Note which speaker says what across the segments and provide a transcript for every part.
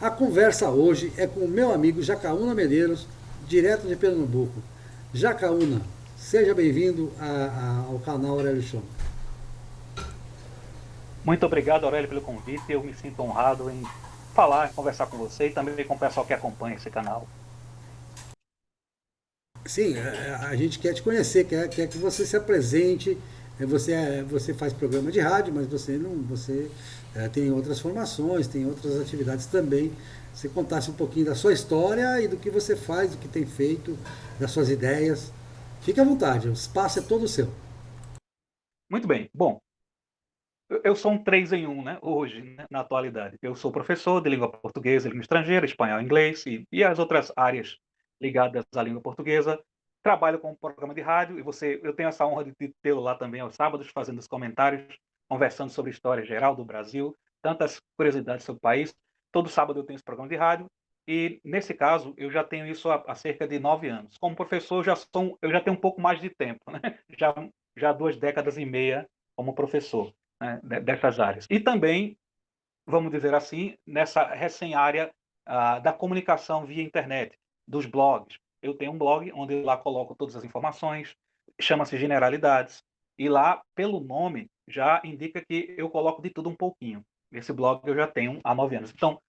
Speaker 1: A conversa hoje é com o meu amigo Jacaúna Medeiros, direto de Pernambuco. Jacaúna, seja bem-vindo ao canal Aurélio Show.
Speaker 2: Muito obrigado, Aurélio, pelo convite. Eu me sinto honrado em falar, conversar com você e também com o pessoal que acompanha esse canal.
Speaker 1: Sim, a gente quer te conhecer, quer que você se apresente. Você faz programa de rádio, mas você tem outras formações, tem outras atividades também. Você contasse um pouquinho da sua história e do que você faz, do que tem feito, das suas ideias. Fique à vontade, o espaço é todo seu.
Speaker 2: Muito bem. Bom, eu sou um 3 em um, né, hoje, né, na atualidade. Eu sou professor de língua portuguesa, língua estrangeira, espanhol, inglês e as outras áreas ligadas à língua portuguesa. Trabalho com um programa de rádio e eu tenho essa honra de tê-lo lá também aos sábados, fazendo os comentários, conversando sobre a história geral do Brasil, tantas curiosidades sobre o país. Todo sábado eu tenho esse programa de rádio e, nesse caso, eu já tenho isso há cerca de 9 anos. Como professor, eu já tenho um pouco mais de tempo, né? Já, já 2 décadas e meia como professor, né, dessas áreas. E também, vamos dizer assim, nessa recém-área da comunicação via internet, dos blogs. Eu tenho um blog onde lá coloco todas as informações, chama-se Generalidades, e lá, pelo nome, já indica que eu coloco de tudo um pouquinho. Esse blog eu já tenho há 9 anos. Então,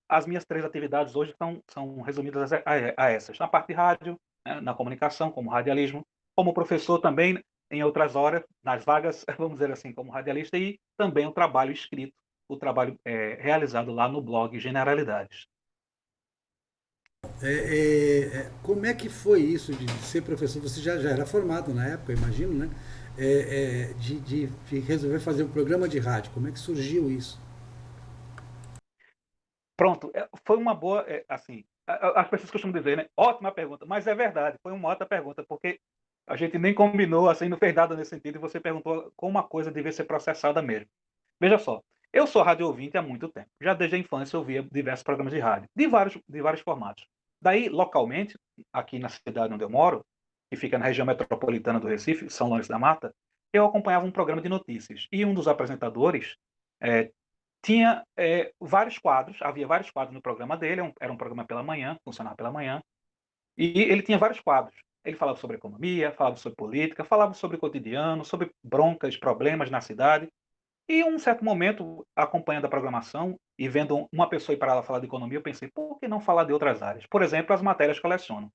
Speaker 2: as minhas 3 atividades hoje são resumidas a essas. Na parte de rádio, né, na comunicação, como radialismo, como professor também, em outras horas, nas vagas, vamos dizer assim, como radialista, e também o trabalho escrito, o trabalho realizado lá no blog Generalidades.
Speaker 1: Como é que foi isso de ser professor? Você já era formado na época, imagino, né? De resolver fazer um programa de rádio. Como é que surgiu isso?
Speaker 2: Pronto, foi uma boa, assim, as pessoas costumam dizer, né? Ótima pergunta, mas é verdade, foi uma ótima pergunta, porque a gente nem combinou, assim, não fez nada nesse sentido, e você perguntou como a coisa devia ser processada mesmo. Veja só, eu sou rádio ouvinte há muito tempo. Já desde a infância eu via diversos programas de rádio, de vários formatos. Daí, localmente, aqui na cidade onde eu moro, que fica na região metropolitana do Recife, São Lourenço da Mata, eu acompanhava um programa de notícias. E um dos apresentadores eh, tinha vários quadros, havia vários quadros no programa dele, era um programa pela manhã, funcionava pela manhã, e ele tinha vários quadros. Ele falava sobre economia, falava sobre política, falava sobre o cotidiano, sobre broncas, problemas na cidade. E em um certo momento, acompanhando a programação e vendo uma pessoa ir para lá falar de economia, eu pensei, por que não falar de outras áreas? Por exemplo, as matérias que eu leciono.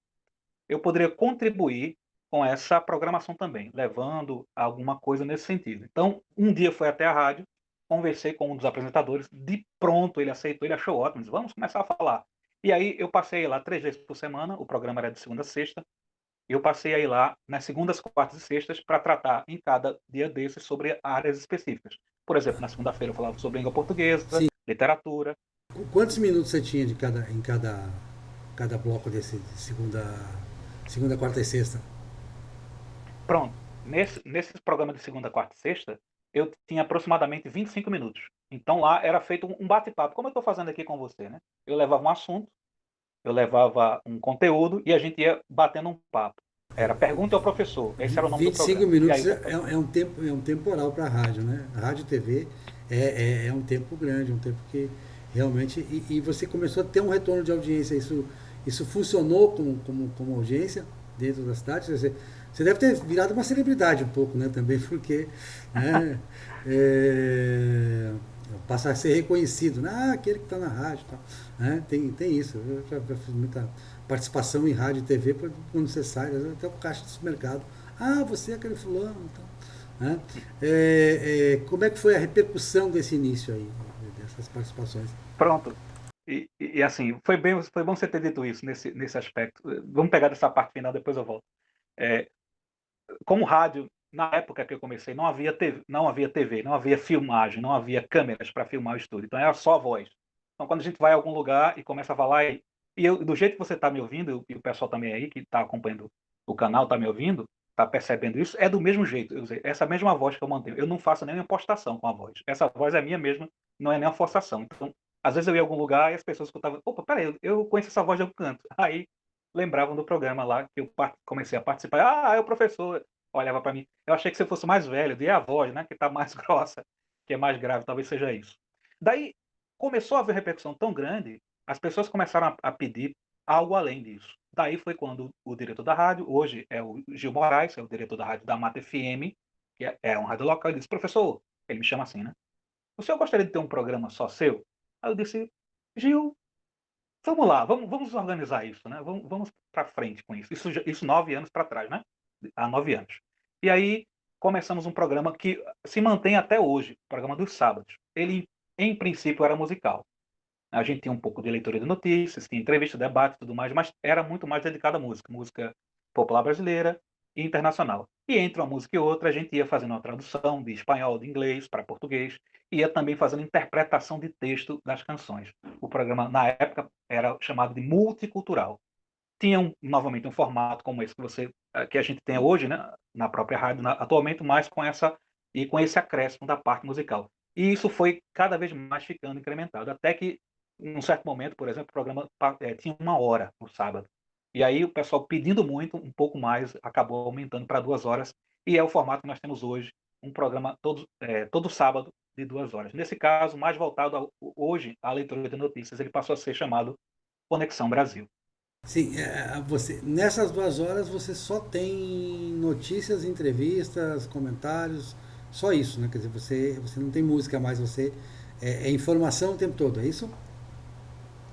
Speaker 2: Eu poderia contribuir com essa programação também, levando alguma coisa nesse sentido. Então, um dia foi até a rádio, conversei com um dos apresentadores, de pronto ele aceitou, ele achou ótimo, disse, vamos começar a falar. E aí eu passei lá 3 vezes por semana, o programa era de segunda a sexta, eu passei aí lá nas segundas, quartas e sextas para tratar em cada dia desses sobre áreas específicas. Por exemplo, na segunda-feira eu falava sobre língua portuguesa,
Speaker 1: Sim.
Speaker 2: literatura.
Speaker 1: Quantos minutos você tinha em cada bloco desse de segunda, quarta e sexta?
Speaker 2: Pronto. Nesses programas de segunda, quarta e sexta, eu tinha aproximadamente 25 minutos. Então lá era feito um bate-papo, como eu estou fazendo aqui com você, né? Eu levava um assunto, eu levava um conteúdo e a gente ia batendo um papo. Era pergunta ao professor, esse era o nome do
Speaker 1: 25
Speaker 2: programa. E
Speaker 1: minutos
Speaker 2: aí,
Speaker 1: é um temporal para a rádio, né? Rádio e TV é um tempo grande, um tempo que realmente. E você começou a ter um retorno de audiência. Isso funcionou como audiência dentro da cidade? Você deve ter virado uma celebridade um pouco, né? Também, porque. Né, é, passa a ser reconhecido, né? Ah, aquele que está na rádio. Tal, né? Tem isso. Eu já fiz muita participação em rádio e TV quando você sai, até o caixa do supermercado. Ah, você é aquele fulano. Então, né? Como é que foi a repercussão desse início aí, dessas participações?
Speaker 2: pronto. E assim, foi bom você ter dito isso nesse aspecto. Vamos pegar dessa parte final, depois eu volto. É, como rádio, na época que eu comecei, não havia TV, não havia filmagem, não havia câmeras para filmar o estúdio. Então era só a voz. Então quando a gente vai a algum lugar e começa a falar, do jeito que você está me ouvindo, e o pessoal também aí que está acompanhando o canal está me ouvindo, está percebendo isso, é do mesmo jeito. Essa mesma voz que eu mantenho. Eu não faço nenhuma impostação com a voz. Essa voz é minha mesma, não é nem uma forçação. Então, às vezes eu ia a algum lugar e as pessoas escutavam, opa, peraí, eu conheço essa voz de algum canto. Aí lembravam do programa lá que eu comecei a participar. Ah, é o professor olhava para mim. Eu achei que você fosse mais velho, e a voz, né, que está mais grossa, que é mais grave, talvez seja isso. Daí, começou a haver repercussão tão grande, as pessoas começaram a pedir algo além disso. Daí foi quando o diretor da rádio, hoje é o Gil Moraes, é o diretor da rádio da Mata FM, que é uma rádio local, ele disse: professor, ele me chama assim, né? O senhor gostaria de ter um programa só seu? Aí eu disse: Gil, vamos lá, vamos organizar isso, né? Vamos para frente com isso. Isso 9 anos para trás, né? Há 9 anos. E aí começamos um programa que se mantém até hoje, o programa dos sábados. Ele, em princípio, era musical. A gente tinha um pouco de leitura de notícias, tinha entrevista, debate e tudo mais, mas era muito mais dedicado à música, música popular brasileira e internacional. E entre uma música e outra, a gente ia fazendo uma tradução de espanhol, de inglês para português, e ia também fazendo interpretação de texto das canções. O programa, na época, era chamado de multicultural. Tinha novamente um formato como esse que a gente tem hoje, né, na própria rádio, atualmente, mais com esse acréscimo da parte musical. E isso foi cada vez mais ficando incrementado, até que em um certo momento, por exemplo, o programa tinha 1 hora no sábado. E aí o pessoal pedindo muito, um pouco mais, acabou aumentando para 2 horas. E é o formato que nós temos hoje, um programa todo sábado de 2 horas. Nesse caso, mais voltado hoje à leitura de notícias, ele passou a ser chamado Conexão Brasil.
Speaker 1: Sim, nessas 2 horas você só tem notícias, entrevistas, comentários, só isso, né? Quer dizer, você não tem música mais, é informação o tempo todo, é isso?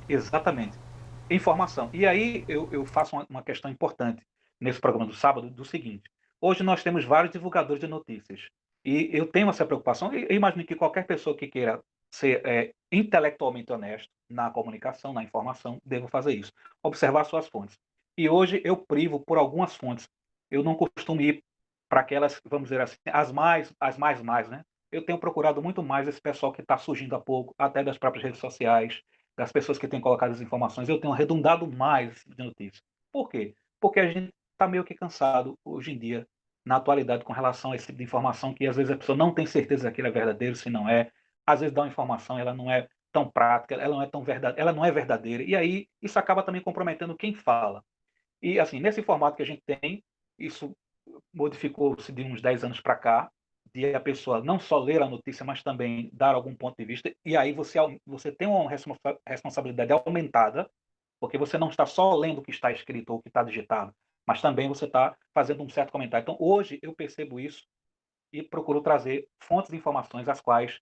Speaker 2: Exatamente. Informação. E aí eu faço uma questão importante nesse programa do sábado, do seguinte: hoje nós temos vários divulgadores de notícias. E eu tenho essa preocupação, e eu imagino que qualquer pessoa que queira ser intelectualmente honesto na comunicação, na informação, deva fazer isso. Observar suas fontes. E hoje eu privo por algumas fontes. Eu não costumo ir para aquelas, vamos dizer assim, as mais, né? Eu tenho procurado muito mais esse pessoal que está surgindo há pouco, até das próprias redes sociais, das pessoas que têm colocado as informações. Eu tenho arredondado mais de notícias. Por quê? Porque a gente está meio que cansado hoje em dia, na atualidade, com relação a esse tipo de informação que às vezes a pessoa não tem certeza se aquilo é verdadeiro, se não é. Às vezes dá uma informação, ela não é tão prática, ela não é tão verdadeira, ela não é verdadeira. E aí isso acaba também comprometendo quem fala. E assim, nesse formato que a gente tem, isso modificou-se de uns 10 anos para cá, de a pessoa não só ler a notícia, mas também dar algum ponto de vista, e aí você tem uma responsabilidade aumentada, porque você não está só lendo o que está escrito ou o que está digitado, mas também você está fazendo um certo comentário. Então, hoje, eu percebo isso e procuro trazer fontes de informações às quais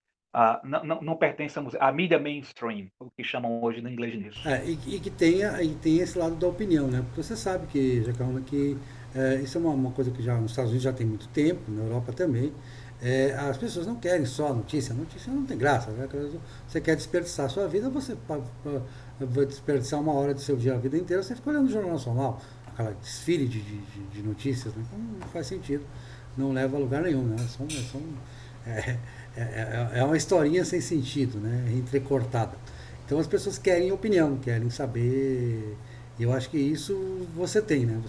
Speaker 2: não pertencem à mídia mainstream, o que chamam hoje no inglês nisso.
Speaker 1: E que tenha e tem esse lado da opinião, né? Porque você sabe que, Jacaúna, que isso é uma coisa que já nos Estados Unidos já tem muito tempo, na Europa também. As pessoas não querem só notícia não tem graça. Né? Você quer desperdiçar a sua vida, você vai desperdiçar 1 hora do seu dia, a vida inteira, você fica olhando o Jornal Nacional, aquela desfile de notícias, né? Então não faz sentido, não leva a lugar nenhum, né? É, é uma historinha sem sentido, né? Entrecortada. Então as pessoas querem opinião, querem saber. E eu acho que isso você tem, né?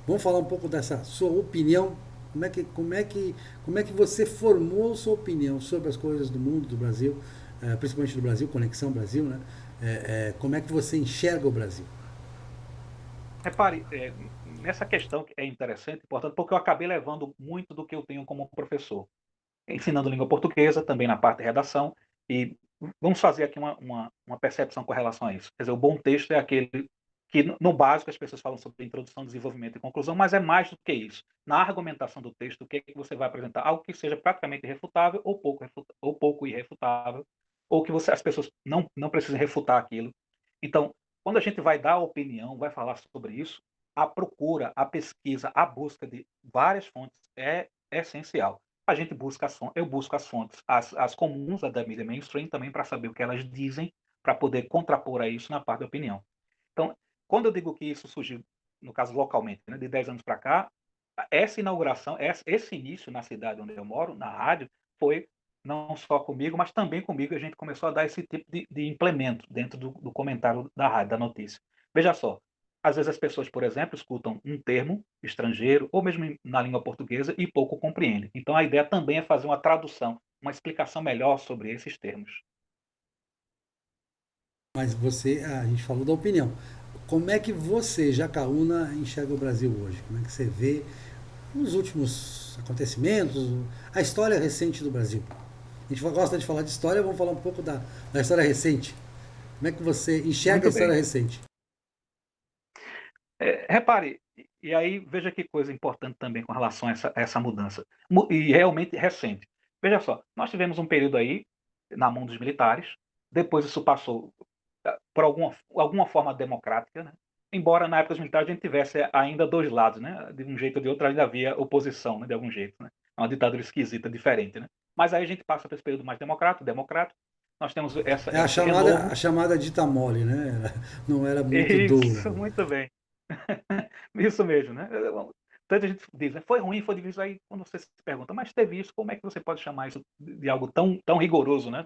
Speaker 1: Vamos falar um pouco dessa sua opinião. Como é que você formou sua opinião sobre as coisas do mundo, do Brasil, principalmente do Brasil, Conexão Brasil, né? Como é que você enxerga o Brasil?
Speaker 2: Repare, nessa questão que é interessante, importante, porque eu acabei levando muito do que eu tenho como professor, ensinando língua portuguesa, também na parte de redação, e vamos fazer aqui uma percepção com relação a isso. Quer dizer, o bom texto é aquele que, no básico, as pessoas falam sobre introdução, desenvolvimento e conclusão, mas é mais do que isso. Na argumentação do texto, o que é que você vai apresentar? Algo que seja praticamente irrefutável ou pouco irrefutável, ou que as pessoas não precisem refutar aquilo. Então, quando a gente vai dar opinião, vai falar sobre isso, a procura, a pesquisa, a busca de várias fontes é essencial. Eu busco as fontes, as comuns da mídia mainstream também para saber o que elas dizem, para poder contrapor a isso na parte da opinião. Então, quando eu digo que isso surgiu, no caso localmente, né, de 10 anos para cá, essa inauguração, esse início na cidade onde eu moro, na rádio, foi não só comigo, mas também comigo a gente começou a dar esse tipo de implemento dentro do comentário da rádio, da notícia. Veja só, às vezes as pessoas, por exemplo, escutam um termo estrangeiro, ou mesmo na língua portuguesa, e pouco compreendem. Então a ideia também é fazer uma tradução, uma explicação melhor sobre esses termos.
Speaker 1: Mas a gente falou da opinião. Como é que você, Jacaúna, enxerga o Brasil hoje? Como é que você vê os últimos acontecimentos, a história recente do Brasil? A gente gosta de falar de história, vamos falar um pouco da história recente. Como é que você enxerga a
Speaker 2: Muito
Speaker 1: história
Speaker 2: bem.
Speaker 1: recente?
Speaker 2: Repare, e aí veja que coisa importante também com relação a essa mudança, e realmente recente. Veja só, nós tivemos um período aí na mão dos militares, depois isso passou por alguma forma democrática, né? Embora na época dos militares a gente tivesse ainda dois lados, né? De um jeito ou de outro ainda havia oposição, né? De algum jeito, né? É uma ditadura esquisita, diferente, né? Mas aí a gente passa para esse período mais democrático, nós temos
Speaker 1: É a
Speaker 2: esse
Speaker 1: chamada,
Speaker 2: renovo.
Speaker 1: a chamada dita mole, né? Não era muito dura.
Speaker 2: Isso, muito bem. Isso mesmo, né? Tanta gente diz, né? Foi ruim, foi difícil. Aí quando você se pergunta, mas teve isso, como é que você pode chamar isso de algo tão rigoroso, né?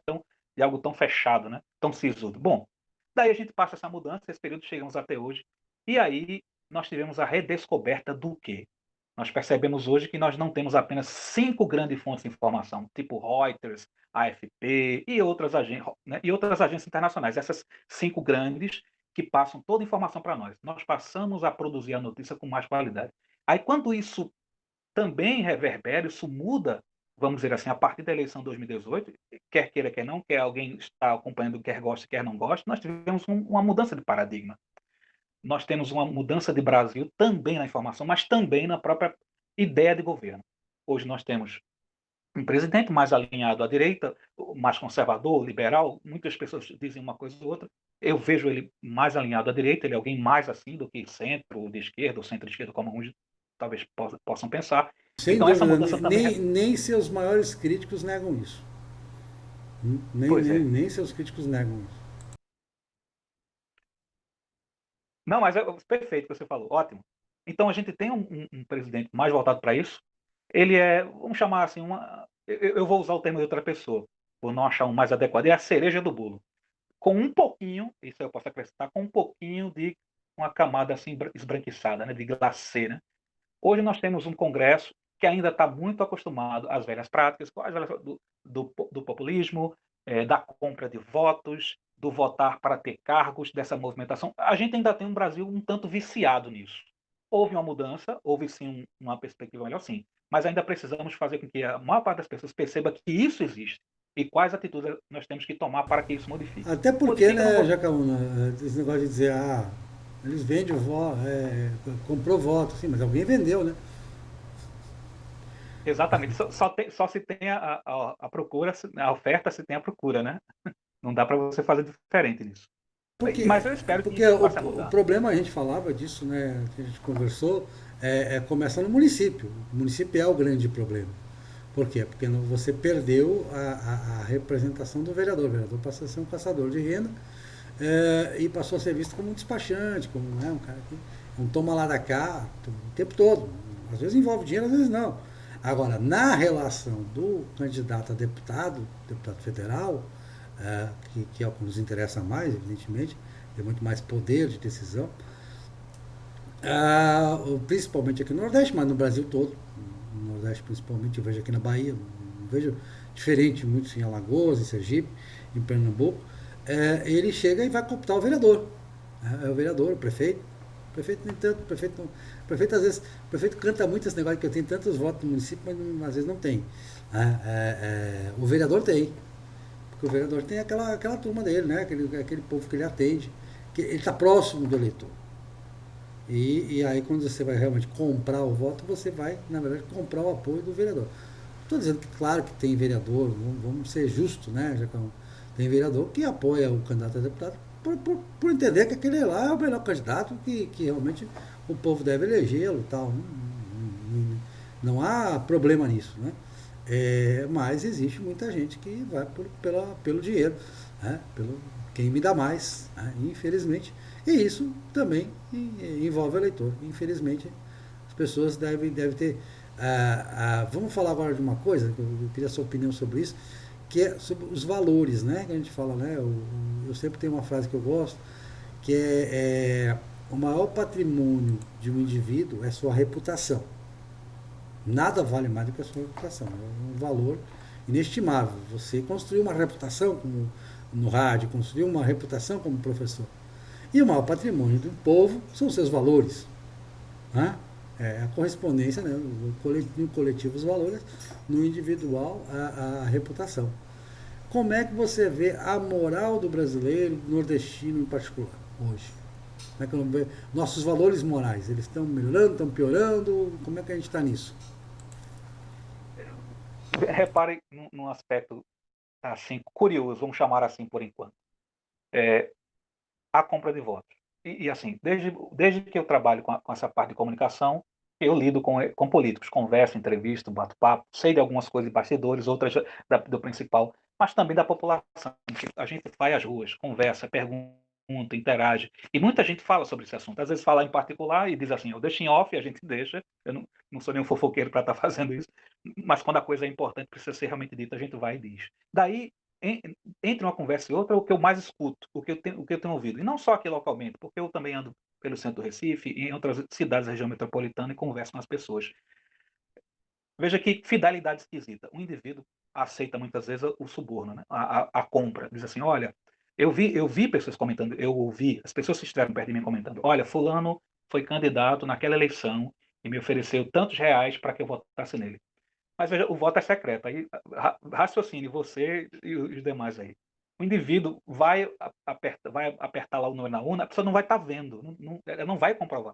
Speaker 2: De algo tão fechado, né? Tão sisudo? Bom, daí a gente passa essa mudança, esse período chegamos até hoje, e aí nós tivemos a redescoberta do quê? Nós percebemos hoje que nós não temos apenas 5 grandes fontes de informação, tipo Reuters, AFP e outras agências internacionais. Essas 5 grandes que passam toda a informação para nós. Nós passamos a produzir a notícia com mais qualidade. Aí, quando isso também reverbera, isso muda, vamos dizer assim, a partir da eleição de 2018, quer queira, quer não, quer alguém está acompanhando, quer goste, quer não goste, nós tivemos uma mudança de paradigma. Nós temos uma mudança de Brasil também na informação, mas também na própria ideia de governo. Hoje nós temos um presidente mais alinhado à direita, mais conservador, liberal. Muitas pessoas dizem uma coisa ou outra. Eu vejo ele mais alinhado à direita, ele é alguém mais assim do que centro de esquerda, ou centro-esquerda, como alguns talvez possam pensar.
Speaker 1: Sem
Speaker 2: Então essa
Speaker 1: dúvida,
Speaker 2: mudança também.
Speaker 1: nem seus maiores críticos negam isso.
Speaker 2: Pois é.
Speaker 1: Nem seus críticos negam isso.
Speaker 2: Não, mas é perfeito o que você falou, ótimo. Então a gente tem um presidente mais voltado para isso. Ele é, vamos chamar assim, eu vou usar o termo de outra pessoa, por não achar um mais adequado, é a cereja do bolo. Com um pouquinho, isso eu posso acrescentar, com um pouquinho de uma camada assim esbranquiçada, né, de glacê, né? Hoje nós temos um Congresso que ainda está muito acostumado às velhas práticas, do populismo, da compra de votos, do votar para ter cargos, dessa movimentação. A gente ainda tem um Brasil um tanto viciado nisso. Houve uma mudança, houve sim uma perspectiva melhor, sim, mas ainda precisamos fazer com que a maior parte das pessoas perceba que isso existe e quais atitudes nós temos que tomar para que isso modifique.
Speaker 1: Até porque,
Speaker 2: Modifica, não
Speaker 1: né,
Speaker 2: vou.
Speaker 1: Jacaúna, esse negócio de dizer, eles vendem o voto, comprou voto, sim, mas alguém vendeu, né?
Speaker 2: Exatamente, só se tem a procura, a oferta se tem a procura, né? Não dá para você fazer diferente nisso.
Speaker 1: Porque,
Speaker 2: Mas eu espero que
Speaker 1: porque
Speaker 2: isso passe a
Speaker 1: o
Speaker 2: mudar.
Speaker 1: problema, a gente falava disso, né, que a gente conversou, começa no município. O município é o grande problema. Por quê? Porque você perdeu a representação do vereador. O vereador passou a ser um caçador de renda e passou a ser visto como um despachante, como um cara que um toma lá da cá o tempo todo. Às vezes envolve dinheiro, às vezes não. Agora, na relação do candidato a deputado federal, que é o que nos interessa mais, evidentemente, tem muito mais poder de decisão, principalmente aqui no Nordeste, mas no Brasil todo, no Nordeste principalmente, eu vejo aqui na Bahia, não vejo diferente muito em Alagoas, em Sergipe, em Pernambuco, ele chega e vai cooptar o vereador. É o vereador, o prefeito. O prefeito nem tanto, o prefeito às vezes, o prefeito canta muito esse negócio que eu tenho tantos votos no município, mas às vezes não tem. O vereador tem. Porque o vereador tem aquela turma dele, né? Aquele povo que ele atende, que ele está próximo do eleitor. E aí quando você vai realmente comprar o voto, você vai, na verdade, comprar o apoio do vereador. Estou dizendo que, claro que tem vereador, vamos ser justos, né? Já que tem vereador que apoia o candidato a deputado por entender que aquele lá é o melhor candidato, que realmente o povo deve elegê-lo e tal. Não há problema nisso, né? Mas existe muita gente que vai pelo dinheiro, né? Pelo quem me dá mais, né? Infelizmente. E isso também envolve o eleitor. Infelizmente, as pessoas devem ter. Vamos falar agora de uma coisa, que eu queria a sua opinião sobre isso, que é sobre os valores, né? Que a gente fala, né? Eu sempre tenho uma frase que eu gosto, que o maior patrimônio de um indivíduo é sua reputação. Nada vale mais do que a sua reputação. É um valor inestimável. Você construiu uma reputação como no rádio, construiu uma reputação como professor. E o maior patrimônio do povo são os seus valores. Né? A correspondência, né? No coletivo os valores, no individual a reputação. Como é que você vê a moral do brasileiro, do nordestino em particular, hoje? Como é que vê nossos valores morais? Eles estão melhorando, estão piorando? Como é que a gente está nisso?
Speaker 2: Repare num aspecto assim curioso, vamos chamar assim por enquanto, é, a compra de votos. Assim, desde que eu trabalho com essa parte de comunicação, eu lido com políticos, converso, entrevisto, bato papo, sei de algumas coisas de bastidores, outras do principal, mas também da população. A gente vai às ruas, conversa, pergunta, interage, e muita gente fala sobre esse assunto. Às vezes fala em particular e diz assim, eu deixo em off e a gente deixa, eu não sou nenhum fofoqueiro para estar fazendo isso, mas quando a coisa é importante, precisa ser realmente dita, a gente vai e diz. Daí, entre uma conversa e outra, é o que eu mais escuto, o que eu tenho ouvido. E não só aqui localmente, porque eu também ando pelo centro do Recife e em outras cidades da região metropolitana e converso com as pessoas. Veja que fidelidade esquisita. O indivíduo aceita muitas vezes o suborno, né? A compra. Diz assim, olha, eu vi pessoas comentando, eu ouvi as pessoas que estiveram perto de mim comentando, olha, fulano foi candidato naquela eleição e me ofereceu tantos reais para que eu votasse nele. Mas veja, o voto é secreto. Aí raciocine você e os demais aí. O indivíduo vai apertar lá o número na urna, a pessoa não vai estar vendo, ela não vai comprovar.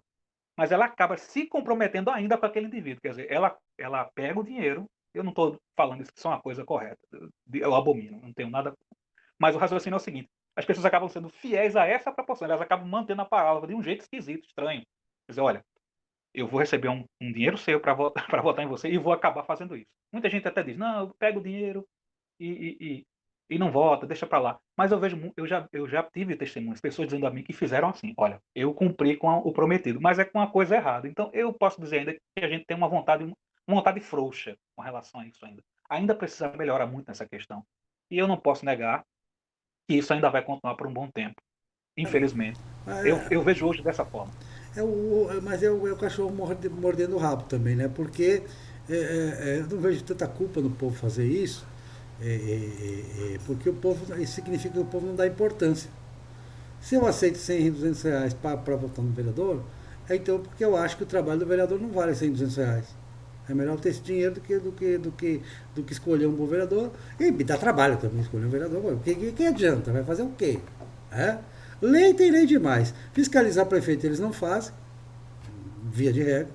Speaker 2: Mas ela acaba se comprometendo ainda com aquele indivíduo. Quer dizer, ela pega o dinheiro, eu não estou falando isso que isso é uma coisa correta, eu abomino, não tenho nada. Mas o raciocínio é o seguinte: as pessoas acabam sendo fiéis a essa proporção, elas acabam mantendo a palavra de um jeito esquisito, estranho. Quer dizer, olha, eu vou receber um dinheiro seu para votar em você e vou acabar fazendo isso. Muita gente até diz, não, eu pego o dinheiro e, e, e, e não vota, deixa para lá. Mas eu vejo, eu já tive testemunhas, pessoas dizendo a mim que fizeram assim, olha, eu cumpri com o prometido, mas é com a coisa errada. Então eu posso dizer ainda que a gente tem uma vontade frouxa com relação a isso ainda. Ainda precisa melhorar muito nessa questão. E eu não posso negar que isso ainda vai continuar por um bom tempo, infelizmente.
Speaker 1: É,
Speaker 2: Eu vejo hoje dessa forma.
Speaker 1: mas é o cachorro mordendo o rabo também, né? Porque eu não vejo tanta culpa no povo fazer isso, porque o povo, isso significa que o povo não dá importância. Se eu aceito 100, 200 reais para votar no vereador, é então porque eu acho que o trabalho do vereador não vale 100, 200 reais. É melhor ter esse dinheiro do que escolher um bom vereador. E me dá trabalho também escolher um vereador. O que adianta? Vai fazer o quê? É? Lei tem lei demais. Fiscalizar prefeito eles não fazem, via de regra,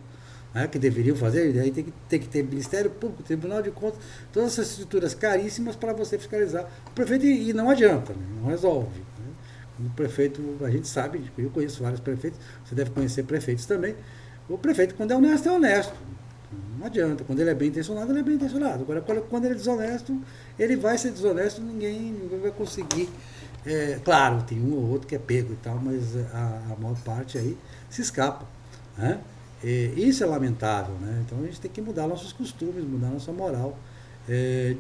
Speaker 1: né, que deveriam fazer, aí tem que ter Ministério Público, Tribunal de Contas, todas essas estruturas caríssimas para você fiscalizar o prefeito e não adianta, né, não resolve. Né. O prefeito, a gente sabe, eu conheço vários prefeitos, você deve conhecer prefeitos também. O prefeito, quando é honesto, é honesto. Não adianta. Quando ele é bem intencionado, ele é bem intencionado. Agora, quando ele é desonesto, ele vai ser desonesto, ninguém vai conseguir. Claro, tem um ou outro que é pego e tal, mas a maior parte aí se escapa. Né? Isso é lamentável. Né? Então a gente tem que mudar nossos costumes, mudar nossa moral.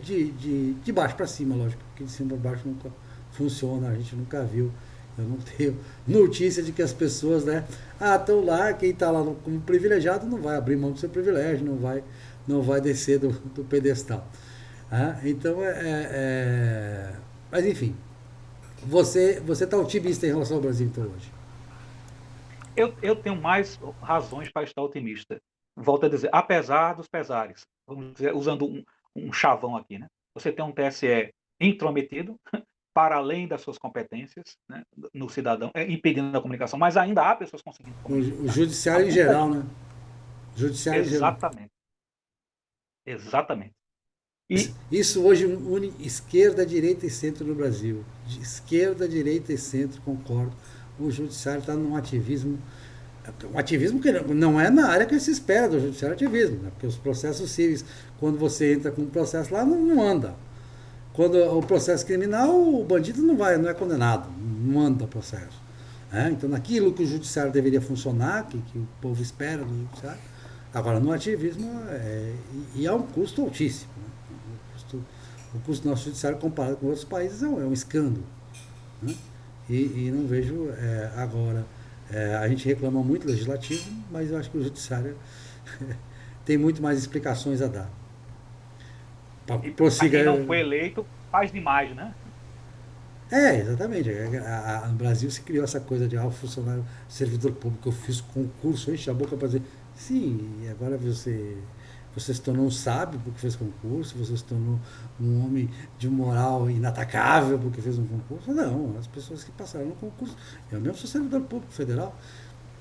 Speaker 1: De baixo para cima, lógico, porque de cima para baixo nunca funciona, a gente nunca viu. Eu não tenho notícia de que as pessoas, né? Estão lá, quem está lá como privilegiado não vai abrir mão do seu privilégio, não vai descer do pedestal. Então, mas enfim, você está otimista em relação ao Brasil então hoje?
Speaker 2: Eu tenho mais razões para estar otimista. Volto a dizer, apesar dos pesares, vamos dizer, usando um chavão aqui, né? Você tem um TSE intrometido, para além das suas competências, né, no cidadão, impedindo a comunicação, mas ainda há pessoas conseguindo
Speaker 1: O
Speaker 2: comunicar. Há
Speaker 1: judiciário em
Speaker 2: muita
Speaker 1: geral,
Speaker 2: gente.
Speaker 1: né? Judiciário em geral.
Speaker 2: Exatamente, exatamente. E
Speaker 1: Isso hoje une esquerda, direita e centro no Brasil. De esquerda, direita e centro, concordo. O judiciário está num ativismo. Um ativismo que não é na área que se espera do judiciário ativismo, né? Porque os processos cíveis, quando você entra com um processo lá, não anda. Quando o processo criminal, o bandido não é condenado, não anda processo. Então, naquilo que o judiciário deveria funcionar, que o povo espera do judiciário, agora no ativismo, e há um custo altíssimo. Né? O custo do nosso judiciário comparado com outros países é um escândalo. Né? E não vejo agora. A gente reclama muito do legislativo, mas eu acho que o judiciário tem muito mais explicações a dar.
Speaker 2: para
Speaker 1: Prossiga.
Speaker 2: quem não foi eleito, faz demais, né?
Speaker 1: Exatamente. No Brasil se criou essa coisa de funcionário, servidor público. Eu fiz concurso, enche a boca para dizer, sim, e agora você você se tornou um sábio porque fez concurso, você se tornou um homem de moral inatacável porque fez um concurso. Não, as pessoas que passaram no concurso, eu mesmo sou servidor público federal,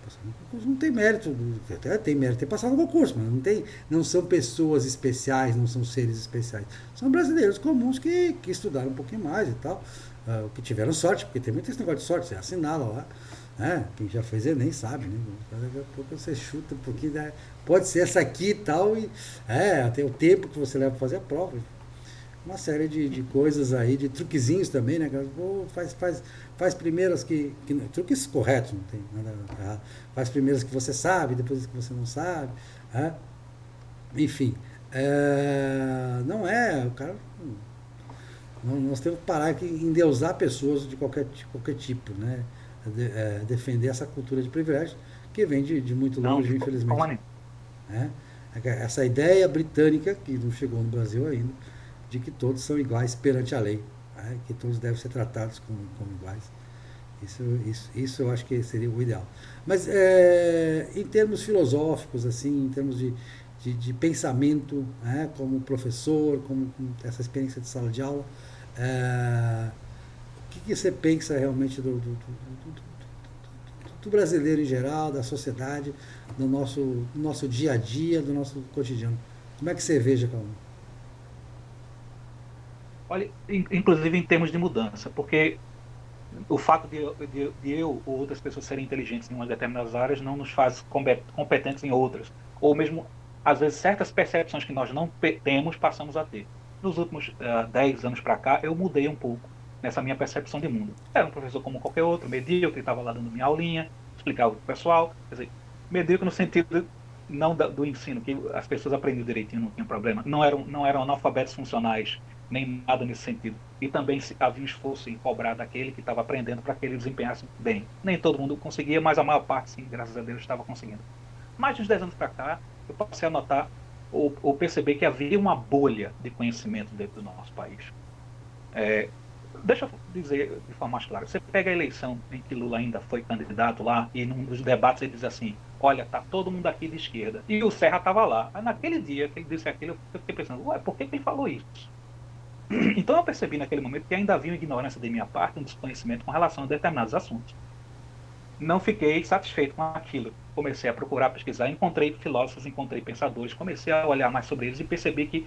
Speaker 1: passar no concurso não tem mérito, até tem mérito ter passado no concurso, mas não são pessoas especiais, não são seres especiais. São brasileiros comuns que estudaram um pouquinho mais e tal, que tiveram sorte, porque tem muito esse negócio de sorte, você assinala lá, né? Quem já fez Enem sabe, né? Daqui a pouco você chuta um pouquinho, né? Pode ser essa aqui e tal, e tem o tempo que você leva para fazer a prova, uma série de coisas aí, de truquezinhos também, né? Pô, faz primeiras truques corretos, não tem nada errado. Faz primeiras que você sabe, depois as que você não sabe. Né? Enfim. Não é. O cara. Não, nós temos que parar aqui em endeusar pessoas de qualquer tipo, né? Defender essa cultura de privilégio que vem de muito
Speaker 2: Não,
Speaker 1: longe,
Speaker 2: de
Speaker 1: infelizmente.
Speaker 2: forma nenhuma.
Speaker 1: Né? Essa ideia britânica, que não chegou no Brasil ainda, de que todos são iguais perante a lei, né? Que todos devem ser tratados como iguais. Isso eu acho que seria o ideal. Mas em termos filosóficos, assim, em termos de pensamento, né? Como professor, como essa experiência de sala de aula, o que você pensa realmente do brasileiro em geral, da sociedade, do nosso dia a dia, do nosso cotidiano? Como é que você veja, Calma?
Speaker 2: Olha, inclusive em termos de mudança, porque o fato de eu ou outras pessoas serem inteligentes em umas determinadas áreas não nos faz competentes em outras. Ou mesmo, às vezes, certas percepções que nós não temos, passamos a ter. Nos últimos 10 anos para cá, eu mudei um pouco nessa minha percepção de mundo. Era um professor como qualquer outro, medíocre, estava lá dando minha aulinha, explicava para o pessoal. Quer dizer, medíocre no sentido não do ensino, que as pessoas aprendiam direitinho, não tinha problema. Não eram analfabetos funcionais, nem nada nesse sentido. E também havia um esforço em cobrar daquele que estava aprendendo para que ele desempenhasse bem. Nem todo mundo conseguia, mas a maior parte, sim, graças a Deus, estava conseguindo. Mais de uns 10 anos para cá, eu passei a notar ou perceber que havia uma bolha de conhecimento dentro do nosso país. É, deixa eu dizer de forma mais clara. Você pega a eleição em que Lula ainda foi candidato lá, e num dos debates ele diz assim: olha, tá todo mundo aqui de esquerda. E o Serra estava lá. Aí, naquele dia que ele disse aquilo, eu fiquei pensando, ué, por que ele falou isso? Então eu percebi naquele momento que ainda havia uma ignorância de minha parte, um desconhecimento com relação a determinados assuntos. Não fiquei satisfeito com aquilo. Comecei a procurar, pesquisar, encontrei filósofos, encontrei pensadores, comecei a olhar mais sobre eles e percebi que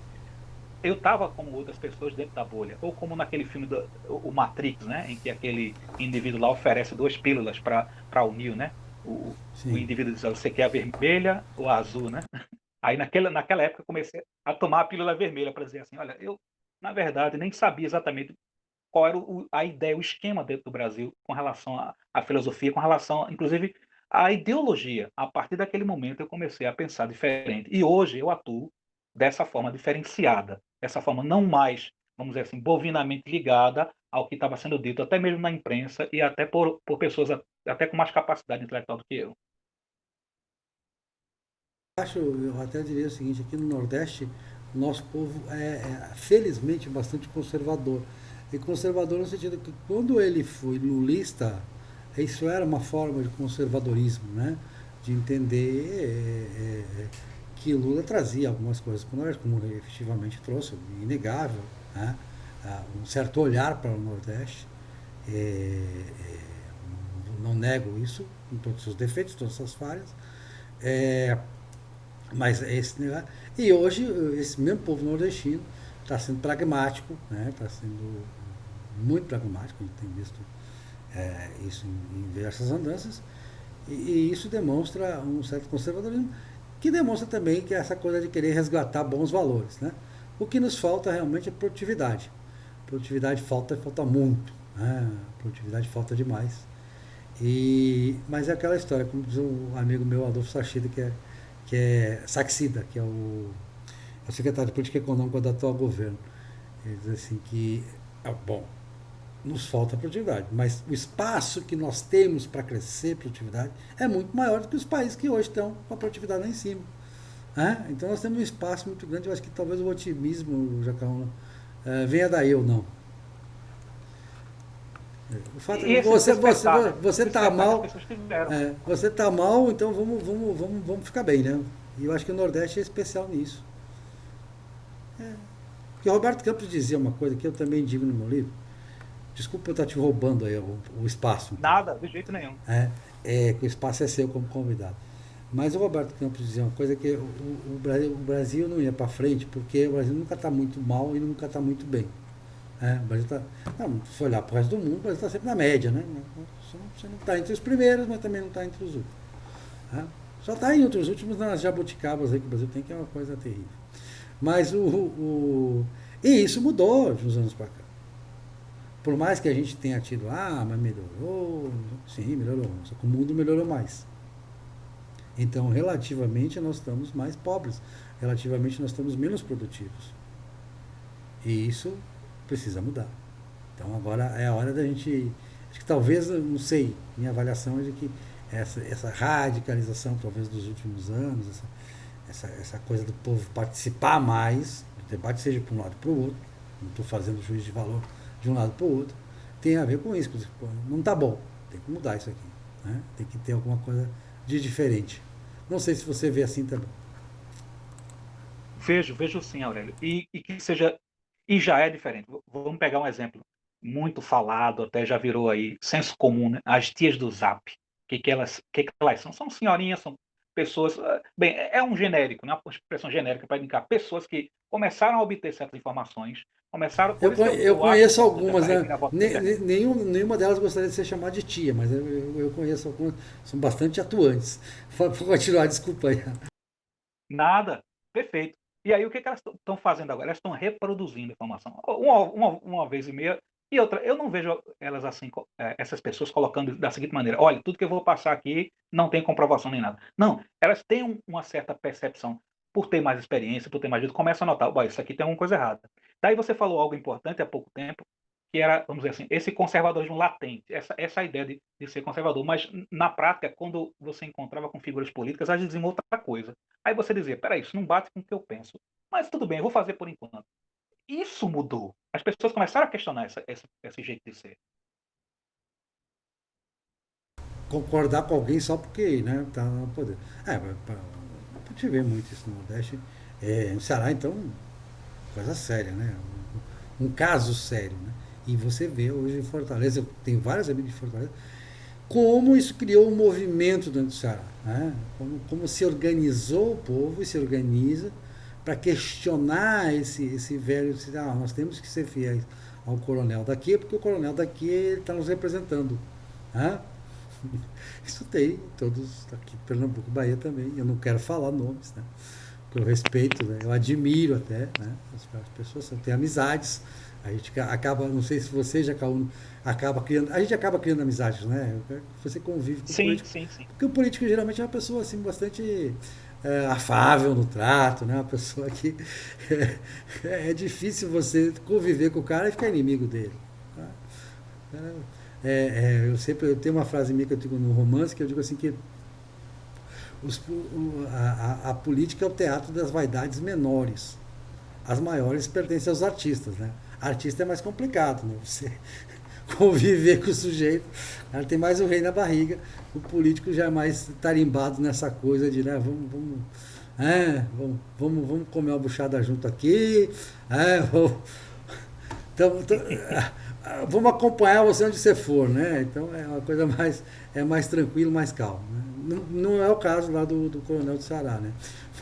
Speaker 2: eu estava como outras pessoas dentro da bolha. Ou como naquele filme do o Matrix, né, em que aquele indivíduo lá oferece duas pílulas para o Neo, né? O
Speaker 1: Sim.
Speaker 2: indivíduo diz: você quer a vermelha ou a azul, né? Aí naquela época eu comecei a tomar a pílula vermelha para dizer assim: olha, eu na verdade nem sabia exatamente qual era a ideia, o esquema dentro do Brasil com relação à filosofia, com relação, inclusive, à ideologia. A partir daquele momento eu comecei a pensar diferente. E hoje eu atuo dessa forma diferenciada, dessa forma não mais, vamos dizer assim, bovinamente ligada ao que estava sendo dito, até mesmo na imprensa e até por pessoas até com mais capacidade intelectual do que eu.
Speaker 1: Eu até diria o seguinte, aqui no Nordeste, o nosso povo felizmente bastante conservador. E conservador no sentido que quando ele foi lulista, isso era uma forma de conservadorismo, né? De entender que Lula trazia algumas coisas para o Nordeste, como ele efetivamente trouxe, inegável, né? Um certo olhar para o Nordeste. É, é, não nego isso, com todos os seus defeitos, todas as suas falhas. É, mas esse negócio. E hoje, esse mesmo povo nordestino está sendo pragmático, né? Está sendo muito pragmático, a gente tem visto isso em diversas andanças, e isso demonstra um certo conservadorismo, que demonstra também que é essa coisa de querer resgatar bons valores. Né? O que nos falta realmente é produtividade. Produtividade falta muito. Né? Produtividade falta demais. Mas é aquela história, como diz um amigo meu, Adolfo Sachida, que é Saxida, que é o secretário de Política Econômica do atual governo. Ele diz assim que, bom, nos falta produtividade, mas o espaço que nós temos para crescer produtividade é muito maior do que os países que hoje estão com a produtividade lá em cima. Né? Então nós temos um espaço muito grande, eu acho que talvez o otimismo, Jacão, venha daí ou não. O fato
Speaker 2: E
Speaker 1: é
Speaker 2: esse despertar, né?
Speaker 1: você
Speaker 2: O
Speaker 1: está
Speaker 2: despertar que as
Speaker 1: mal,
Speaker 2: pessoas tiveram.
Speaker 1: você tá mal, então vamos ficar bem, né? E eu acho que o Nordeste é especial nisso. Porque o Roberto Campos dizia uma coisa que eu também digo no meu livro. Desculpa eu estar te roubando aí o espaço um pouco.
Speaker 2: Nada, de jeito nenhum.
Speaker 1: Que o espaço é seu como convidado. Mas o Roberto Campos dizia uma coisa que o Brasil não ia para frente porque o Brasil nunca está muito mal e nunca está muito bem. O Brasil está. Não, se olhar para o resto do mundo, o Brasil está sempre na média, né? Você não está entre os primeiros, mas também não está entre os últimos. Só está entre os últimos nas jabuticabas aí que o Brasil tem, que é uma coisa terrível. Mas e isso mudou de uns anos para cá. Por mais que a gente tenha tido, mas melhorou, sim, melhorou, só que o mundo melhorou mais. Então, relativamente, nós estamos mais pobres, relativamente, nós estamos menos produtivos. E isso precisa mudar. Então, agora é a hora da gente. Acho que talvez, não sei, minha avaliação é de que essa radicalização, talvez, dos últimos anos, essa coisa do povo participar mais, o debate seja para um lado e para o outro, não estou fazendo juízo de valor de um lado para o outro, tem a ver com isso. Não está bom, tem que mudar isso aqui. Né? Tem que ter alguma coisa de diferente. Não sei se você vê assim também.
Speaker 2: Vejo sim, Aurélio. E que seja. E já é diferente. Vamos pegar um exemplo muito falado, até já virou aí senso comum, né? As tias do Zap. O que elas são? São senhorinhas, são pessoas. Bem, é um genérico, né? Uma expressão genérica para indicar pessoas que começaram a obter certas informações, começaram. Por isso que
Speaker 1: Eu
Speaker 2: eu acho
Speaker 1: conheço
Speaker 2: importante
Speaker 1: algumas,
Speaker 2: essa
Speaker 1: né?
Speaker 2: reviravolta da internet.
Speaker 1: Nenhuma delas gostaria de ser chamada de tia, mas eu conheço algumas, são bastante atuantes. Vou continuar, desculpa aí.
Speaker 2: Nada. Perfeito. E aí, o que elas estão fazendo agora? Elas estão reproduzindo informação. Uma vez e meia. E outra, eu não vejo elas assim, essas pessoas colocando da seguinte maneira: olha, tudo que eu vou passar aqui não tem comprovação nem nada. Não, elas têm uma certa percepção, por ter mais experiência, por ter mais vida, começam a notar: isso aqui tem alguma coisa errada. Daí você falou algo importante há pouco tempo, que era, vamos dizer assim, esse conservadorismo latente, essa ideia de ser conservador. Mas, na prática, quando você encontrava com figuras políticas, elas diziam outra coisa. Aí você dizia: peraí, isso não bate com o que eu penso. Mas tudo bem, eu vou fazer por enquanto. Isso mudou. As pessoas começaram a questionar esse jeito de ser.
Speaker 1: Concordar com alguém só porque, né, tá no poder. A gente vê muito isso no Nordeste. No Ceará, então, coisa séria, né? Um caso sério, né? E você vê hoje em Fortaleza, eu tenho vários amigos de Fortaleza, como isso criou um movimento dentro do Ceará. Né? Como se organizou o povo e se organiza para questionar esse velho. Nós temos que ser fiéis ao coronel daqui, porque o coronel daqui está nos representando. Né? Isso tem, todos aqui, Pernambuco, Bahia também. Eu não quero falar nomes, né? Porque eu respeito, né? Eu admiro até, né? As pessoas têm amizades. A gente acaba, não sei se você já acaba criando. A gente acaba criando amizades, né? Você convive com o
Speaker 2: Sim,
Speaker 1: político.
Speaker 2: sim, sim.
Speaker 1: Porque o político geralmente é uma pessoa assim, bastante afável no trato, né? Uma pessoa que é difícil você conviver com o cara e ficar inimigo dele. Tá? Eu tenho uma frase minha que eu digo no romance que eu digo assim que a política é o teatro das vaidades menores. As maiores pertencem aos artistas, né? Artista é mais complicado, né? Você conviver com o sujeito, ela tem mais o rei na barriga. O político já é mais tarimbado nessa coisa de, né, vamos comer uma buchada junto aqui, então, vamos acompanhar você onde você for, né? Então é uma coisa mais tranquilo, mais calmo. Né? Não é o caso lá do Coronel do Ceará, né?